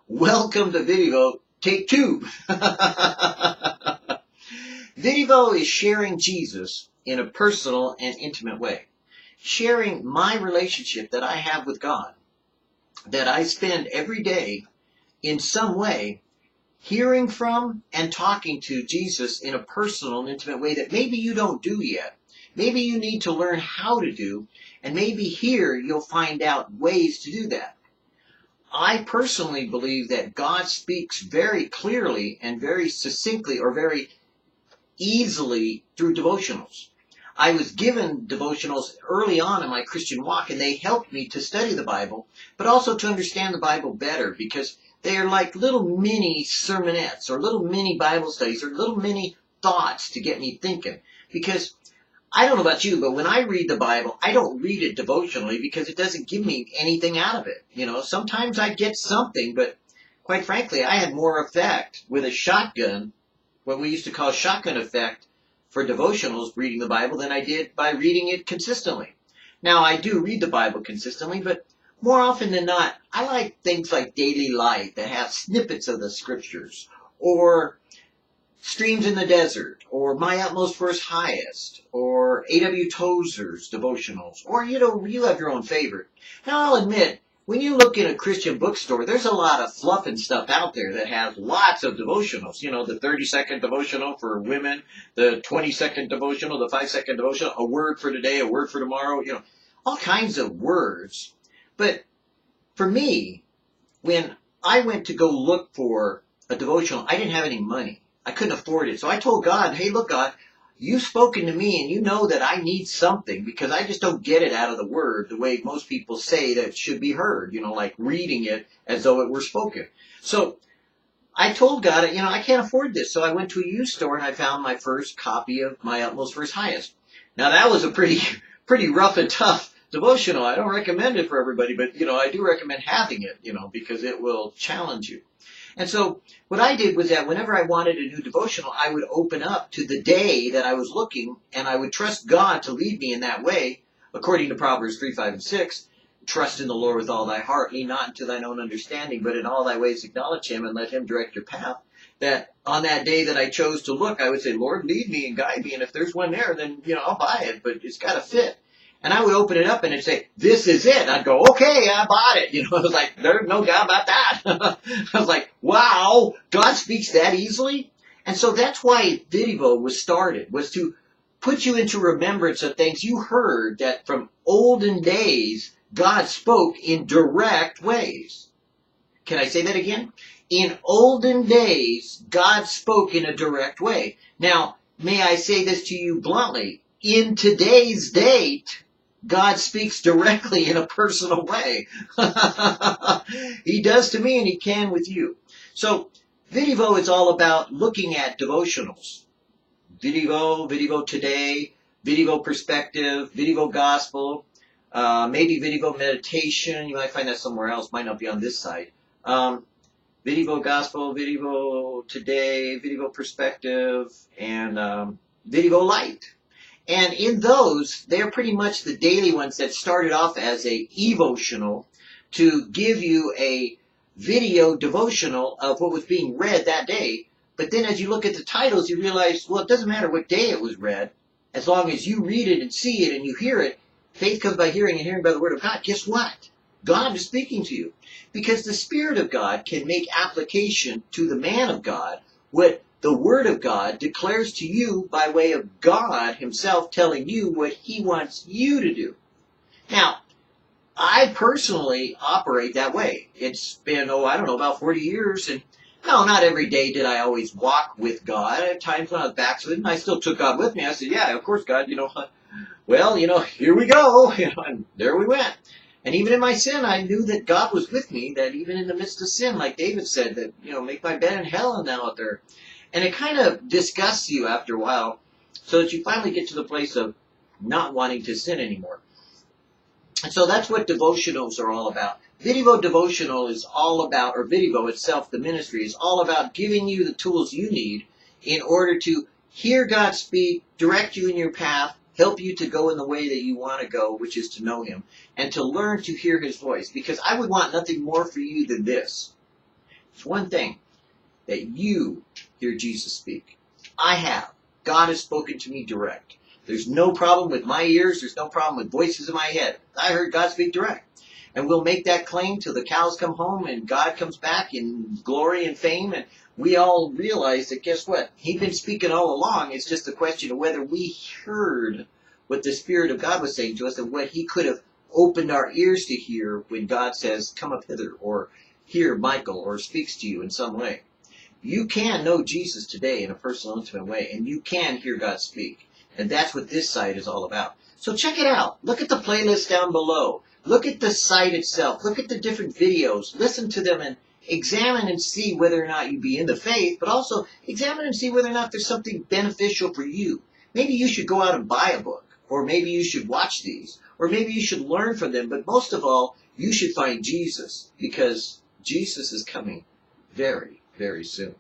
Welcome to VidDevo, take 2. VidDevo is sharing Jesus in a personal and intimate way. Sharing my relationship that I have with God, that I spend every day in some way hearing from and talking to Jesus in a personal and intimate way that maybe you don't do yet. Maybe you need to learn how to do, and maybe here you'll find out ways to do that. I personally believe that God speaks very clearly and very succinctly or very easily through devotionals. I was given devotionals early on in my Christian walk, and they helped me to study the Bible, but also to understand the Bible better, because they are like little mini sermonettes or little mini Bible studies or little mini thoughts to get me thinking. Because I don't know about you, but when I read the Bible, I don't read it devotionally because it doesn't give me anything out of it. You know, sometimes I get something, but quite frankly, I had more effect with a shotgun, what we used to call shotgun effect, for devotionals reading the Bible than I did by reading it consistently. Now, I do read the Bible consistently, but more often than not, I like things like Daily Light that have snippets of the scriptures, or Streams in the Desert, or My Utmost First Highest, or A.W. Tozer's devotionals, or, you have your own favorite. Now, I'll admit, when you look in a Christian bookstore, there's a lot of fluff and stuff out there that has lots of devotionals. You know, the 30-second devotional for women, the 20-second devotional, the 5-second devotional, a word for today, a word for tomorrow, all kinds of words. But for me, when I went to go look for a devotional, I didn't have any money. I couldn't afford it. So I told God, hey, look, God, you've spoken to me, and you know that I need something, because I just don't get it out of the Word the way most people say that it should be heard, like reading it as though it were spoken. So I told God, I can't afford this. So I went to a used store, and I found my first copy of My Utmost First Highest. Now, that was a pretty rough and tough devotional. I don't recommend it for everybody, but, I do recommend having it, because it will challenge you. And so what I did was that whenever I wanted a new devotional, I would open up to the day that I was looking, and I would trust God to lead me in that way, according to Proverbs 3, 5, and 6. Trust in the Lord with all thy heart, lean not into thine own understanding, but in all thy ways acknowledge him, and let him direct your path. That on that day that I chose to look, I would say, Lord, lead me and guide me, and if there's one there, then, I'll buy it, but it's got to fit. And I would open it up and it'd say, this is it. I'd go, okay, I bought it. I was like, there's no doubt about that. I was like, wow, God speaks that easily? And so that's why VidDevo was started, was to put you into remembrance of things you heard that from olden days, God spoke in direct ways. Can I say that again? In olden days, God spoke in a direct way. Now, may I say this to you bluntly? In today's date, God speaks directly in a personal way. He does to me, and he can with you. So, VidDevo is all about looking at devotionals. VidDevo Today, VidDevo Perspective, VidDevo Gospel, maybe VidDevo Meditation. You might find that somewhere else. Might not be on this site. VidDevo Gospel, VidDevo Today, VidDevo Perspective, and VidDevo Light. And in those, they're pretty much the daily ones that started off as a evotional to give you a video devotional of what was being read that day. But then as you look at the titles, you realize, well, it doesn't matter what day it was read. As long as you read it and see it and you hear it, faith comes by hearing and hearing by the word of God. Guess what? God is speaking to you. Because the Spirit of God can make application to the man of God what the Word of God declares to you by way of God himself telling you what he wants you to do. Now, I personally operate that way. It's been, about 40 years. And no, not every day did I always walk with God. At times when I was backslidden, I still took God with me. I said, yeah, of course, God, well, here we go. And there we went. And even in my sin, I knew that God was with me, that even in the midst of sin, like David said, that, make my bed in hell and now out there. And it kind of disgusts you after a while, so that you finally get to the place of not wanting to sin anymore. And so that's what devotionals are all about. VidDevo Devotional is all about, or VidDevo itself, the ministry, is all about giving you the tools you need in order to hear God speak, direct you in your path, help you to go in the way that you want to go, which is to know him, and to learn to hear his voice. Because I would want nothing more for you than this. It's one thing, that you hear Jesus speak. I have. God has spoken to me direct. There's no problem with my ears. There's no problem with voices in my head. I heard God speak direct. And we'll make that claim till the cows come home and God comes back in glory and fame. And we all realize that, guess what? He'd been speaking all along. It's just a question of whether we heard what the Spirit of God was saying to us and what he could have opened our ears to hear when God says, come up hither, or hear Michael, or speaks to you in some way. You can know Jesus today in a personal, intimate way, and you can hear God speak. And that's what this site is all about. So check it out. Look at the playlist down below. Look at the site itself. Look at the different videos. Listen to them and examine and see whether or not you be in the faith, but also examine and see whether or not there's something beneficial for you. Maybe you should go out and buy a book, or maybe you should watch these, or maybe you should learn from them, but most of all, you should find Jesus, because Jesus is coming very, very soon.